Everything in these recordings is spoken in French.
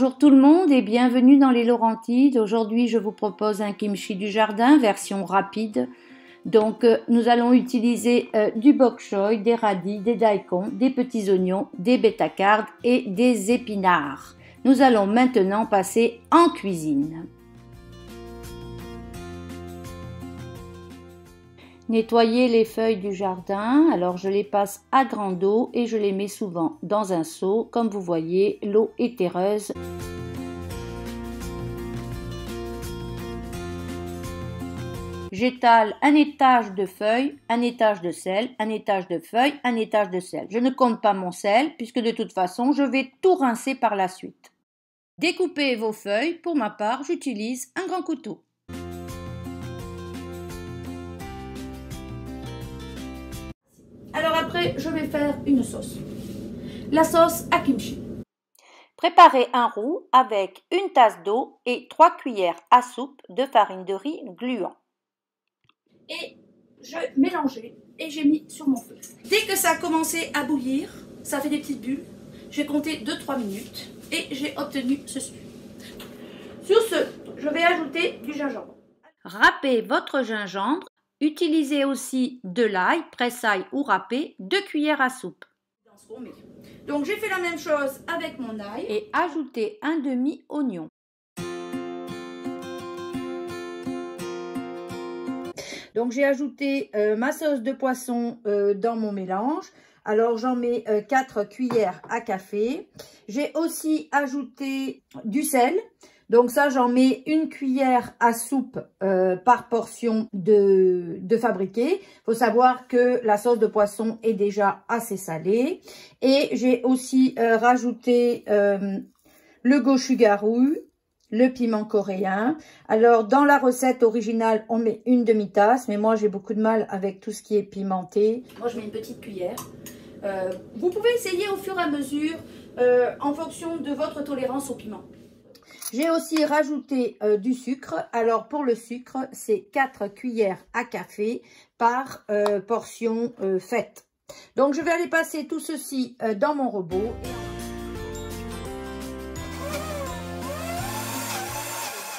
Bonjour tout le monde et bienvenue dans les Laurentides. Aujourd'hui, je vous propose un kimchi du jardin, version rapide. Donc, nous allons utiliser du bok choy, des radis, des daikons, des petits oignons, des bêta-cardes et des épinards. Nous allons maintenant passer en cuisine. Nettoyer les feuilles du jardin, alors je les passe à grande eau et je les mets souvent dans un seau. Comme vous voyez, l'eau est terreuse. J'étale un étage de feuilles, un étage de sel, un étage de feuilles, un étage de sel. Je ne compte pas mon sel puisque de toute façon, je vais tout rincer par la suite. Découpez vos feuilles. Pour ma part, j'utilise un grand couteau. Alors après, je vais faire une sauce. La sauce à kimchi. Préparez un roux avec une tasse d'eau et 3 cuillères à soupe de farine de riz gluant. Et je mélangeais et j'ai mis sur mon feu. Dès que ça a commencé à bouillir, ça fait des petites bulles. J'ai compté 2-3 minutes et j'ai obtenu ceci. Sur ce, je vais ajouter du gingembre. Râpez votre gingembre. Utilisez aussi de l'ail, presse-ail ou râpé, 2 cuillères à soupe. Donc j'ai fait la même chose avec mon ail. Et ajoutez un demi-oignon. Donc j'ai ajouté ma sauce de poisson dans mon mélange. Alors j'en mets 4 cuillères à café. J'ai aussi ajouté du sel. Donc ça, j'en mets 1 cuillère à soupe par portion de fabriqué. Il faut savoir que la sauce de poisson est déjà assez salée. Et j'ai aussi rajouté le gochugaru, le piment coréen. Alors, dans la recette originale, on met une demi-tasse. Mais moi, j'ai beaucoup de mal avec tout ce qui est pimenté. Moi, je mets une petite cuillère. Vous pouvez essayer au fur et à mesure en fonction de votre tolérance au piment. J'ai aussi rajouté du sucre. Alors, pour le sucre, c'est 4 cuillères à café par portion faite. Donc, je vais aller passer tout ceci dans mon robot.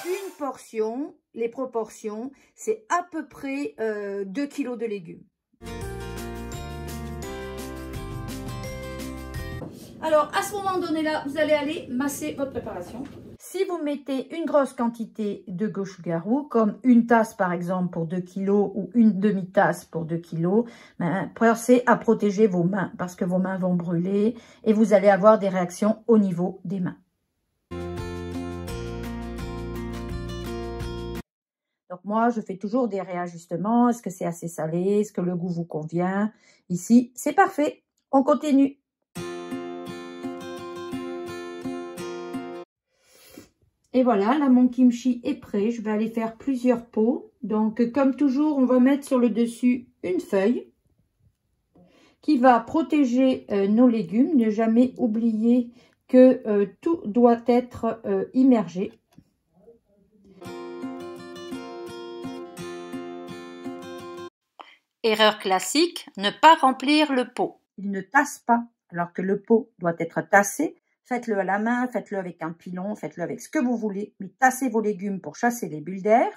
Une portion, les proportions, c'est à peu près 2 kg de légumes. Alors, à ce moment donné-là, vous allez aller masser votre préparation. Si vous mettez une grosse quantité de gochugaru, comme une tasse par exemple pour 2 kg ou une demi-tasse pour 2 kg, ben, pensez à protéger vos mains parce que vos mains vont brûler et vous allez avoir des réactions au niveau des mains. Donc moi, je fais toujours des réajustements. Est-ce que c'est assez salé? Est-ce que le goût vous convient? Ici, c'est parfait. On continue. Et voilà, là, mon kimchi est prêt. Je vais aller faire plusieurs pots. Donc, comme toujours, on va mettre sur le dessus une feuille qui va protéger nos légumes. Ne jamais oublier que tout doit être immergé. Erreur classique, ne pas remplir le pot. Il ne tasse pas, alors que le pot doit être tassé. Faites-le à la main, faites-le avec un pilon, faites-le avec ce que vous voulez, mais tassez vos légumes pour chasser les bulles d'air.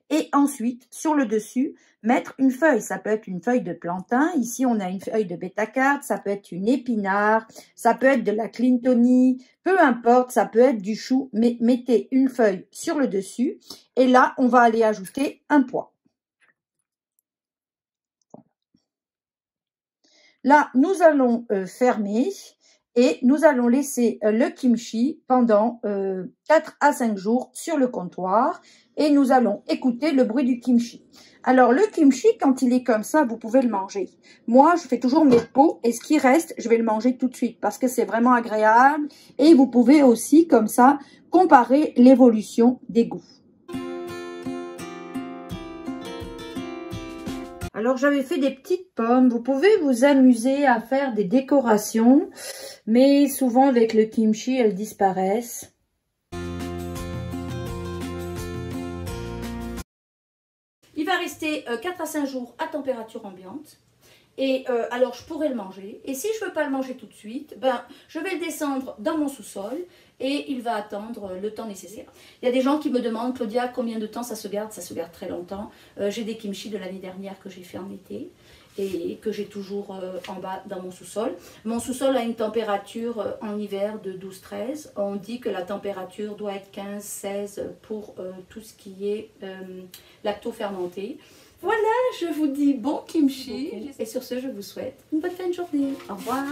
Et ensuite, sur le dessus, mettre une feuille. Ça peut être une feuille de plantain. Ici, on a une feuille de bêta-carde. Ça peut être une épinard. Ça peut être de la clintonie. Peu importe, ça peut être du chou. Mais mettez une feuille sur le dessus. Et là, on va aller ajouter un pois. Là, nous allons fermer. Et nous allons laisser le kimchi pendant 4 à 5 jours sur le comptoir. Et nous allons écouter le bruit du kimchi. Alors, le kimchi, quand il est comme ça, vous pouvez le manger. Moi, je fais toujours mes pots. Et ce qui reste, je vais le manger tout de suite. Parce que c'est vraiment agréable. Et vous pouvez aussi, comme ça, comparer l'évolution des goûts. Alors, j'avais fait des petites pommes. Vous pouvez vous amuser à faire des décorations. Mais souvent, avec le kimchi, elles disparaissent. Il va rester 4 à 5 jours à température ambiante. Et alors, je pourrais le manger. Et si je ne veux pas le manger tout de suite, ben, je vais le descendre dans mon sous-sol et il va attendre le temps nécessaire. Il y a des gens qui me demandent, Claudia, combien de temps ça se garde? Ça se garde très longtemps. J'ai des kimchi de l'année dernière que j'ai fait en été et que j'ai toujours en bas dans mon sous-sol. Mon sous-sol a une température en hiver de 12-13. On dit que la température doit être 15-16 pour tout ce qui est lacto-fermenté. Voilà, je vous dis bon kimchi. Et sur ce, je vous souhaite une bonne fin de journée. Au revoir.